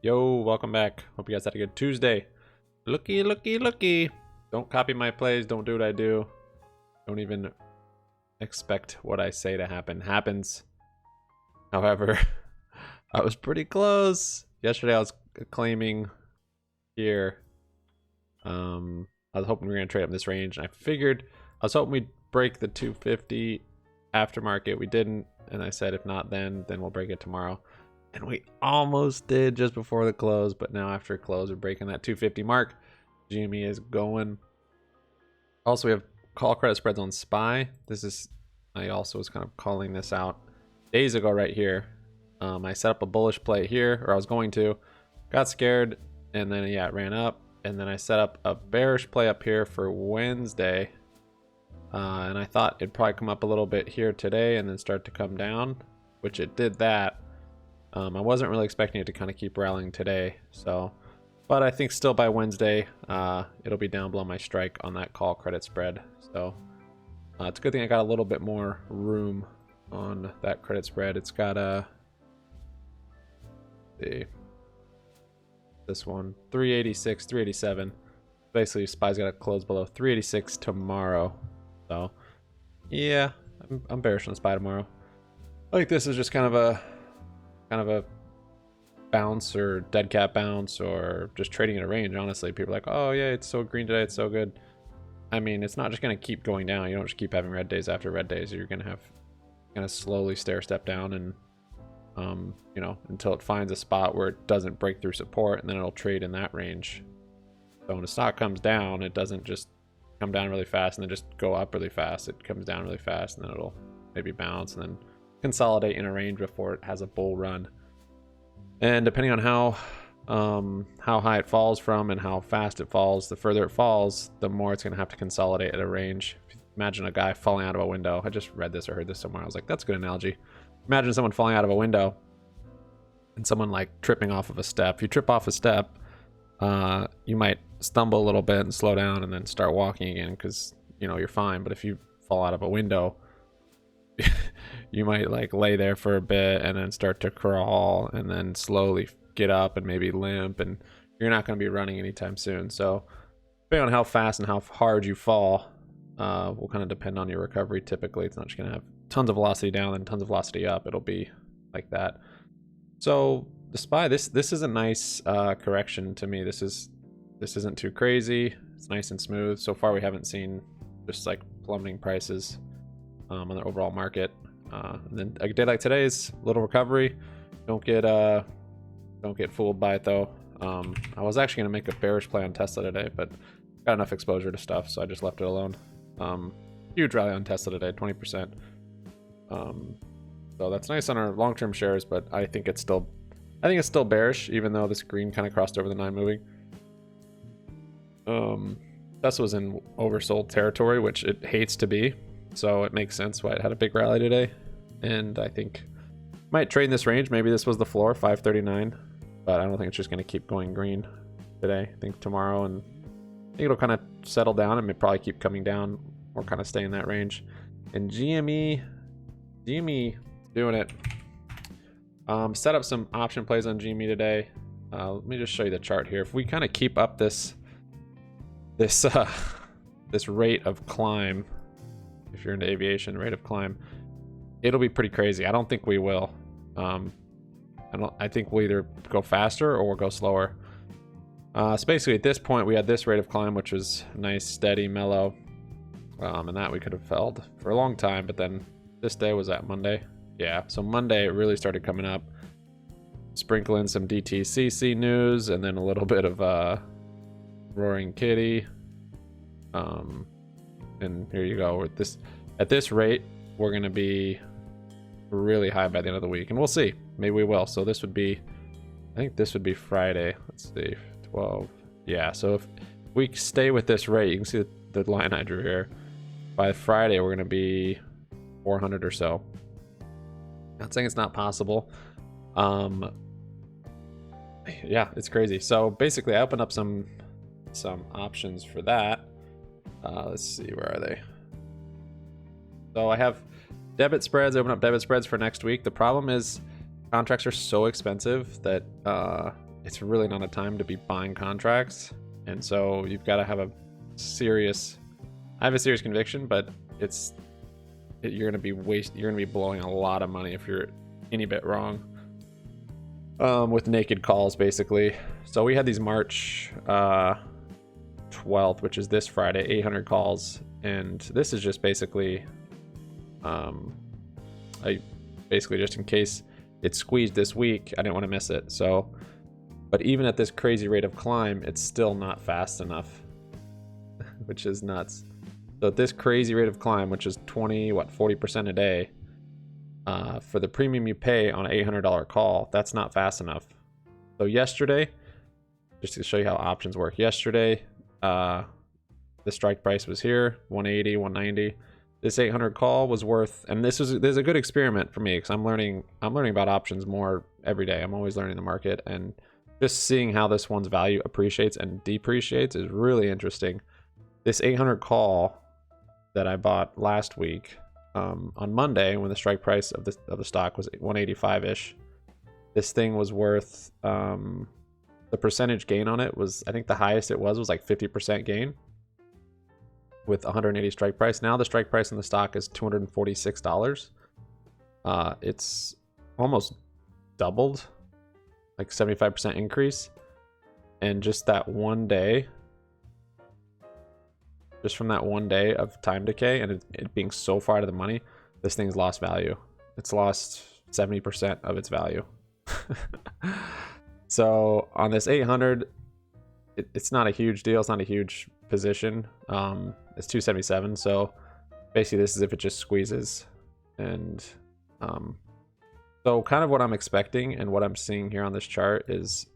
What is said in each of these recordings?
Yo, welcome back. Hope you guys had a good Tuesday. Looky. Don't copy my plays. Don't do what I do. Don't even expect what I say to happen. Happens. However, I was pretty close. Yesterday I was claiming here. I was hoping we were going to trade up this range. And I was hoping we'd break the 250 aftermarket. We didn't. And I said, if not then we'll break it tomorrow. And we almost did just before the close, but now after close, we're breaking that 250 mark. GME is going. Also, we have call credit spreads on SPY. I also was kind of calling this out days ago right here. I set up a bullish play here, or I was going to. Got scared, and then, yeah, it ran up. And then I set up a bearish play up here for Wednesday. And I thought it'd probably come up a little bit here today and then start to come down, which it did that. I wasn't really expecting it to kind of keep rallying today, but I think still by Wednesday, it'll be down below my strike on that call credit spread. So it's a good thing I got a little bit more room on that credit spread. It's got this one 386, 387. Basically, SPY's got to close below 386 tomorrow. So yeah, I'm bearish on SPY tomorrow. I think this is just kind of a bounce or dead cat bounce, or just trading in a range. Honestly, people are like, oh yeah, it's so green today, it's so good. I mean, it's not just going to keep going down. You don't just keep having red days after red days. You're going to have slowly stair step down, and until it finds a spot where it doesn't break through support, and then it'll trade in that range. So when a stock comes down, it doesn't just come down really fast and then just go up really fast. It comes down really fast, and then it'll maybe bounce and then consolidate in a range before it has a bull run. And depending on how high it falls from and how fast it falls, the further it falls, the more it's going to have to consolidate at a range. Imagine a guy falling out of a window. I just read this or heard this somewhere. I was like, that's a good analogy. Imagine someone falling out of a window and someone like tripping off of a step. If you trip off a step, you might stumble a little bit and slow down and then start walking again because you're fine. But if you fall out of a window, you might like lay there for a bit and then start to crawl and then slowly get up and maybe limp, and you're not going to be running anytime soon. So depending on how fast and how hard you fall will kind of depend on your recovery. Typically it's not just going to have tons of velocity down and tons of velocity up. It'll be like that. So the SPY, this is a nice correction to me. This isn't too crazy. It's nice and smooth. So far we haven't seen just like plummeting prices on the overall market. And then a day like today's little recovery. Don't get fooled by it though. I was actually gonna make a bearish play on Tesla today, but got enough exposure to stuff, so I just left it alone. Huge rally on Tesla today, 20%. So that's nice on our long-term shares, but I think it's still bearish, even though this green kind of crossed over the 9 moving. Tesla was in oversold territory, which it hates to be. So it makes sense why it had a big rally today. And I think might trade in this range. Maybe this was the floor, 539. But I don't think it's just going to keep going green today. I think tomorrow, and I think it'll kind of settle down and may probably keep coming down or kind of stay in that range. And GME doing it. Set up some option plays on GME today. Let me just show you the chart here. If we kind of keep up this rate of climb, if you're into aviation, rate of climb, it'll be pretty crazy. I don't think we will. I think we'll either go faster or we'll go slower. So basically at this point we had this rate of climb, which was nice, steady, mellow, and that we could have held for a long time. But then this day was that Monday. Yeah, so Monday it really started coming up. Sprinkle in some DTCC news and then a little bit of Roaring Kitty. And here you go. At this rate, we're going to be really high by the end of the week, and we'll see. Maybe we will. So this would be, I think this would be Friday. Let's see, 12. Yeah. So if we stay with this rate, you can see the line I drew here. By Friday, we're going to be 400 or so. Not saying it's not possible. Yeah, it's crazy. So basically, I opened up some options for that. Let's see, where are they? So I have debit spreads. Open up debit spreads for next week. The problem is contracts are so expensive that it's really not a time to be buying contracts. And so you've got to have a serious, I have a serious conviction, but you're going to be blowing a lot of money if you're any bit wrong. With naked calls, basically. So we had these March 12th, which is this Friday, 800 calls, and this is just basically, basically just in case it squeezed this week, I didn't want to miss it. So, but even at this crazy rate of climb, it's still not fast enough, which is nuts. So at this crazy rate of climb, which is 40% a day, for the premium you pay on an $800 call, that's not fast enough. So yesterday, just to show you how options work, yesterday, the strike price was here, 180, 190. This 800 call was worth, and this is a good experiment for me because I'm learning about options more every day. I'm always learning the market, and just seeing how this one's value appreciates and depreciates is really interesting. This 800 call that I bought last week, on Monday, when the strike price of the stock was 185-ish, this thing was worth, the percentage gain on it was, I think the highest it was like 50% gain with 180 strike price. Now the strike price in the stock is $246. It's almost doubled, like 75% increase. And just that one day, just from that one day of time decay and it being so far out of the money, this thing's lost value. It's lost 70% of its value. So on this 800, it's not a huge deal. It's not a huge position. It's 277. So basically this is if it just squeezes. And so kind of what I'm expecting and what I'm seeing here on this chart is,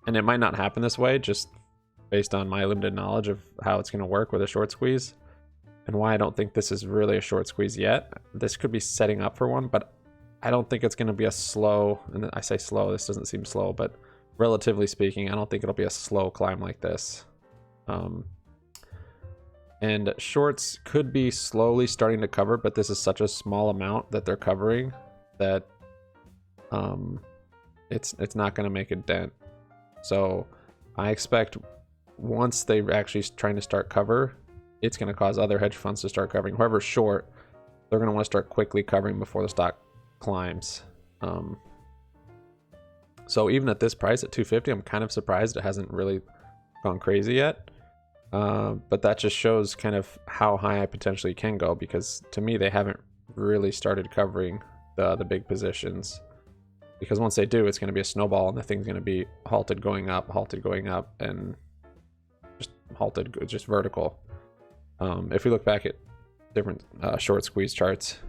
and it might not happen this way, just based on my limited knowledge of how it's going to work with a short squeeze and why I don't think this is really a short squeeze yet. This could be setting up for one, but I don't think it's going to be a slow, and I say slow, this doesn't seem slow, but relatively speaking, I don't think it'll be a slow climb like this. And shorts could be slowly starting to cover, but this is such a small amount that they're covering that it's not going to make a dent. So I expect once they're actually trying to start cover, it's going to cause other hedge funds to start covering. Whoever's short, they're going to want to start quickly covering before the stock climbs. So even at this price at 250, I'm kind of surprised it hasn't really gone crazy yet. But that just shows kind of how high I potentially can go, because to me, they haven't really started covering the big positions. Because once they do, it's going to be a snowball and the thing's going to be halted going up, and just halted, just vertical. If we look back at different short squeeze charts,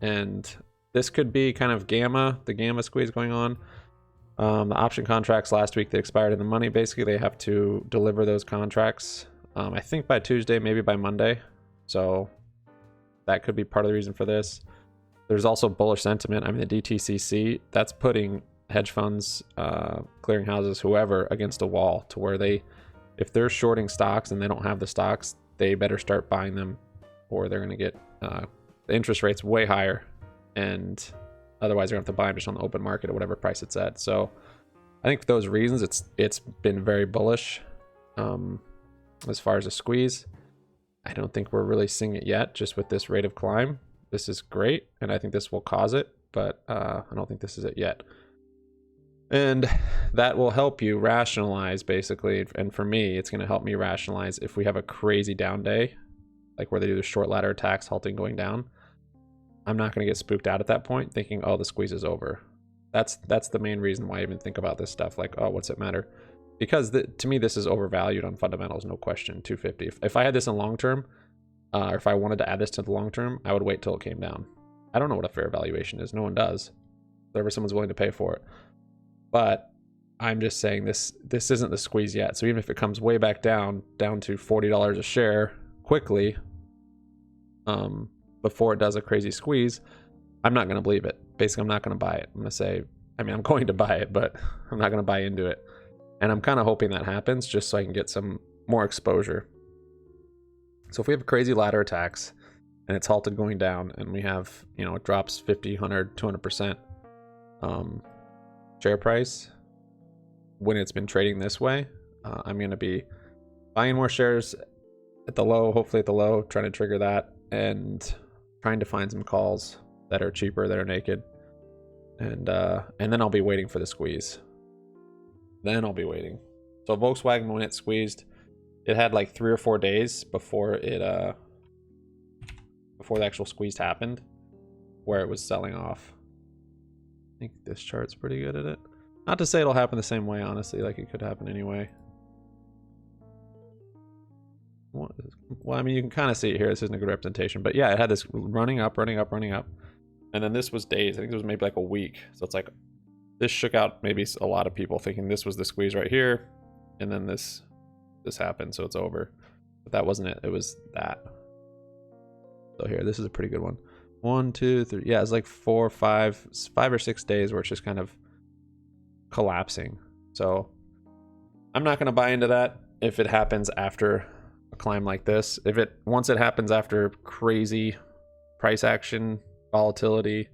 and this could be kind of the gamma squeeze going on. The option contracts last week, they expired in the money. Basically, they have to deliver those contracts, I think by Tuesday, maybe by Monday. So that could be part of the reason for this. There's also bullish sentiment. I mean, the DTCC, that's putting hedge funds, clearinghouses, whoever, against a wall to where if they're shorting stocks and they don't have the stocks, they better start buying them, or they're going to get the interest rates way higher. And otherwise, they're going to have to buy them just on the open market at whatever price it's at. So I think for those reasons, it's been very bullish as far as a squeeze. I don't think we're really seeing it yet, just with this rate of climb. This is great, and I think this will cause it, but I don't think this is it yet. And that will help you rationalize, basically. And for me, it's going to help me rationalize if we have a crazy down day, like where they do the short ladder attacks, halting going down. I'm not going to get spooked out at that point thinking, oh, the squeeze is over. That's the main reason why I even think about this stuff. Like, oh, what's it matter? Because to me, this is overvalued on fundamentals, no question, 250. If I had this in long term, or if I wanted to add this to the long term, I would wait till it came down. I don't know what a fair valuation is. No one does. Whatever someone's willing to pay for it. But I'm just saying this isn't the squeeze yet. So even if it comes way back down to $40 a share quickly, before it does a crazy squeeze, I'm not going to believe it. Basically, I'm not going to buy it. I'm going to say, I'm going to buy it, but I'm not going to buy into it. And I'm kind of hoping that happens just so I can get some more exposure. So if we have crazy ladder attacks and it's halted going down, and we have, it drops 50, 100, 200% share price, when it's been trading this way. I'm going to be buying more shares at the low, hopefully at the low, trying to trigger that, and trying to find some calls that are cheaper, that are naked. And then I'll be waiting for the squeeze. Then I'll be waiting. So Volkswagen, when it squeezed, it had like 3 or 4 days before it before the actual squeeze happened, where it was selling off. I think this chart's pretty good at it. Not to say it'll happen the same way, honestly, like it could happen anyway. Well, I mean, you can kind of see it here. This isn't a good representation, but yeah, it had this running up, running up, running up. And then this was days. I think it was maybe like a week. So it's like, this shook out maybe a lot of people thinking this was the squeeze right here. And then this happened, so it's over. But that wasn't it. It was that. So here, this is a pretty good one. 1, 2, 3. Yeah, it's like 4, 5 or 6 days where it's just kind of collapsing. So I'm not going to buy into that if it happens after a climb like this. Once it happens after crazy price action, volatility,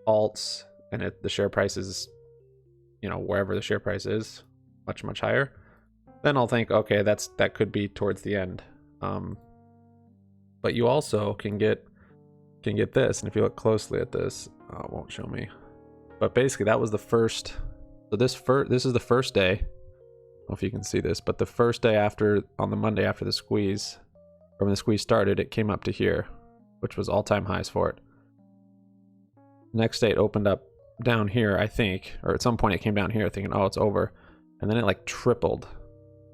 alts, and the share price is, wherever the share price is, much, much higher, then I'll think, okay, that could be towards the end. But you also can get this, and if you look closely at this, it won't show me. But basically, that was the first. So this is the first day. I don't know if you can see this, but the first day on the Monday after the squeeze, or when the squeeze started, it came up to here, which was all-time highs for it. Next day, it opened up down here, I think, or at some point it came down here, thinking, oh, it's over, and then it like tripled.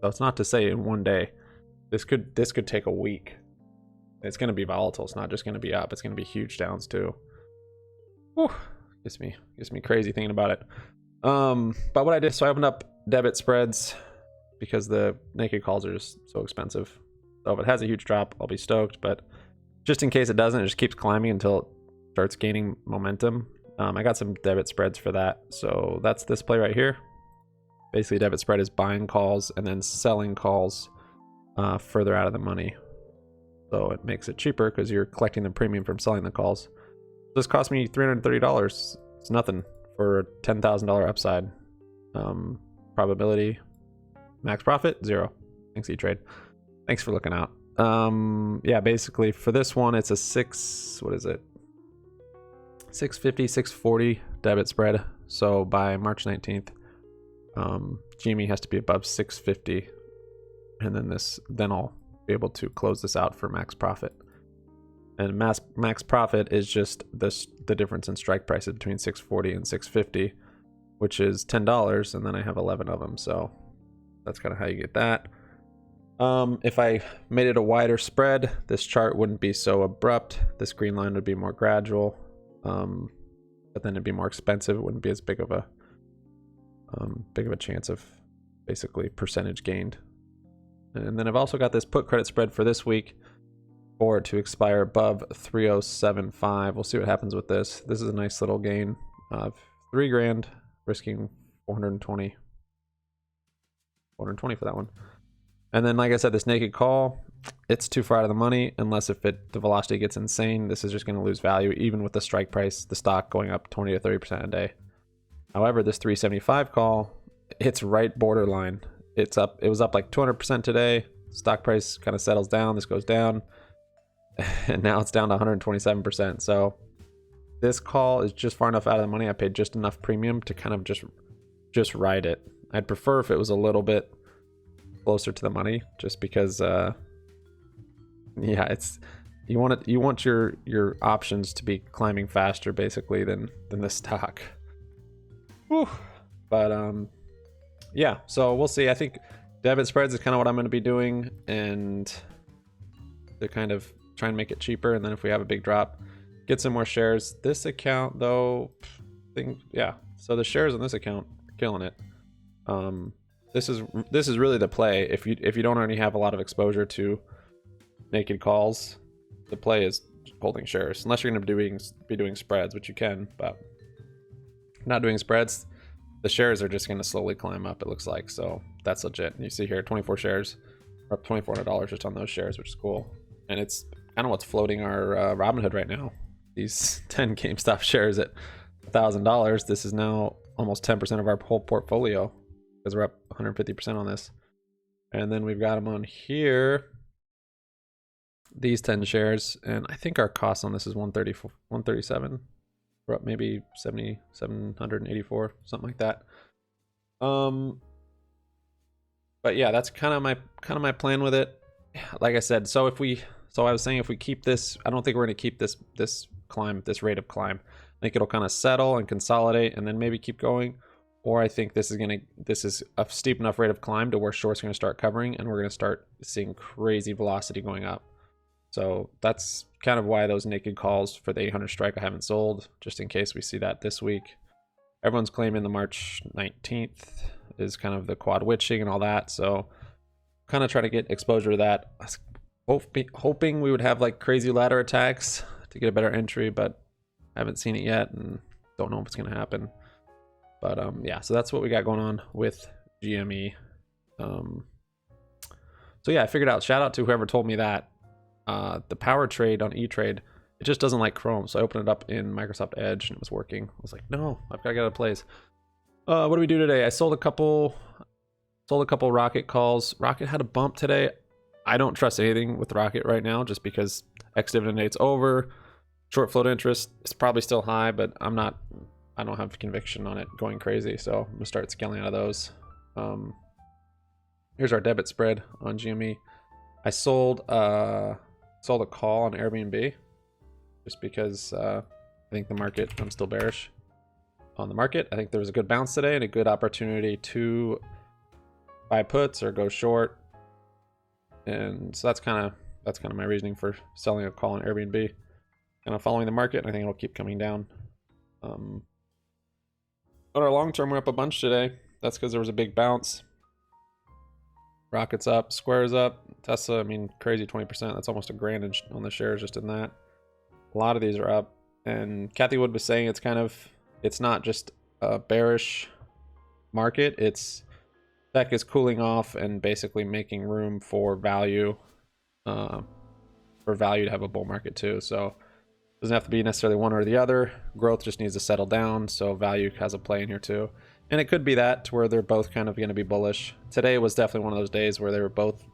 So it's not to say in one day. This could take a week. It's going to be volatile. It's not just going to be up. It's going to be huge downs too. Whew. Gets me crazy thinking about it. But what I did, so I opened up debit spreads because the naked calls are just so expensive. So if it has a huge drop, I'll be stoked. But just in case it doesn't, it just keeps climbing until it starts gaining momentum. I got some debit spreads for that. So that's this play right here. Basically, debit spread is buying calls and then selling calls further out of the money. So it makes it cheaper because you're collecting the premium from selling the calls. This cost me $330. It's nothing for a $10,000 upside. Probability, max profit, 0. Thanks, E-Trade. Thanks for looking out. Yeah, basically for this one, it's a 650, 640 debit spread. So by March 19th, GME has to be above 650. And then I'll be able to close this out for max profit. And max profit is just the difference in strike prices between 640 and 650, which is $10, and then I have 11 of them. So that's kind of how you get that. If I made it a wider spread, this chart wouldn't be so abrupt. This green line would be more gradual, but then it'd be more expensive. It wouldn't be as big of a chance of basically percentage gained. And then I've also got this put credit spread for this week for it to expire above 3075. We'll see what happens with this. This is a nice little gain of $3,000, risking 420 for that one. And then, like I said, this naked call, it's too far out of the money unless the velocity gets insane. This is just going to lose value, even with the strike price, the stock going up 20 to 30% a day. However, this 375 call, it's right borderline. It was up like 200% today. Stock price kind of settles down. This goes down, and now it's down to 127%. So this call is just far enough out of the money. I paid just enough premium to kind of just ride it. I'd prefer if it was a little bit closer to the money, just because yeah, it's you want your options to be climbing faster basically than the stock. Whew. But yeah, so we'll see. I think debit spreads is kind of what I'm going to be doing, and to kind of try and make it cheaper, and then if we have a big drop, get some more shares. This account though, yeah, so the shares on this account are killing it. This is really the play. If you don't already have a lot of exposure to naked calls, the play is holding shares, unless you're going to be doing spreads, which you can, but not doing spreads, the shares are just going to slowly climb up, it looks like. So that's legit. And you see here 24 shares are up $2,400 just on those shares, which is cool. And it's kind of what's floating our Robinhood right now. These 10 GameStop shares at $1,000. This is now almost 10% of our whole portfolio. because we're up 150% on this. And then we've got them on here, these 10 shares, and I think our cost on this is 137. We're up maybe 784, something like that. But yeah, that's kind of my plan with it. Like I said, so I was saying if we keep this, I don't think we're going to keep this rate of climb. I think it'll kind of settle and consolidate and then maybe keep going. Or I think this is a steep enough rate of climb to where shorts are going to start covering and we're going to start seeing crazy velocity going up. So that's kind of why those naked calls for the 800 strike I haven't sold, just in case we see that this week. Everyone's claiming the March 19th is kind of the quad witching and all that. So kind of try to get exposure to that. Hoping we would have like crazy ladder attacks to get a better entry, but I haven't seen it yet and don't know if it's going to happen. But yeah, so that's what we got going on with GME. So yeah, I figured out, shout out to whoever told me that. The power trade on E-Trade, it just doesn't like Chrome. So I opened it up in Microsoft Edge and it was working. I was like, no, I've got to get out of place. What do we do today? I sold a couple Rocket calls. Rocket had a bump today. I don't trust anything with Rocket right now just because ex-dividend date's over. Short float interest is probably still high, but I don't have conviction on it going crazy. So I'm gonna start scaling out of those. Here's our debit spread on GME. I sold a call on Airbnb just because I think the market, I'm still bearish on the market. I think there was a good bounce today and a good opportunity to buy puts or go short. And so that's kind of my reasoning for selling a call on Airbnb. Kind of following the market, and I think it'll keep coming down. But our long term, we're up a bunch today. That's because there was a big bounce. Rocket's up, Square's up, Tesla, I mean, crazy 20%. That's almost $1,000 on the shares just in that. A lot of these are up. And Kathy Wood was saying it's not just a bearish market, it's tech is cooling off and basically making room for value to have a bull market too. So it doesn't have to be necessarily one or the other. Growth just needs to settle down, so value has a play in here too. And it could be that to where they're both kind of going to be bullish. Today was definitely one of those days where they were both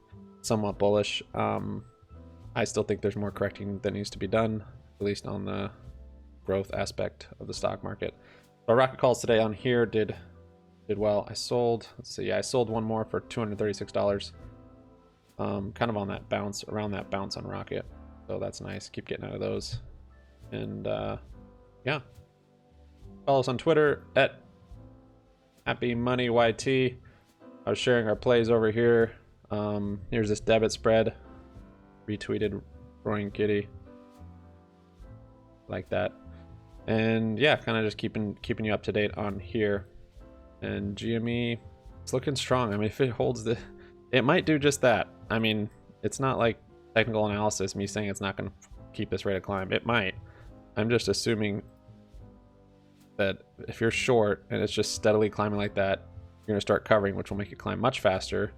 somewhat bullish. I still think there's more correcting that needs to be done, at least on the growth aspect of the stock market. But Rocket calls today on here did well. I sold, let's see, yeah, I sold one more for $236. Kind of on that bounce, around that bounce on Rocket. So that's nice. Keep getting out of those. And yeah. Follow us on Twitter at HappyMoneyYT. I was sharing our plays over here. Here's this debit spread. Retweeted Roaring Kitty. Like that. And yeah, kind of just keeping you up to date on here. And GME, it's looking strong. I mean, if it holds it might do just that. I mean, it's not like technical analysis, me saying it's not going to keep this rate of climb. It might. I'm just assuming that if you're short and it's just steadily climbing like that, you're going to start covering, which will make it climb much faster.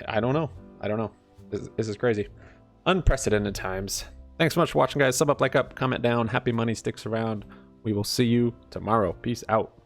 I don't know. This is crazy. Unprecedented times. Thanks so much for watching, guys. Sub up, like up, comment down. Happy money sticks around. We will see you tomorrow. Peace out.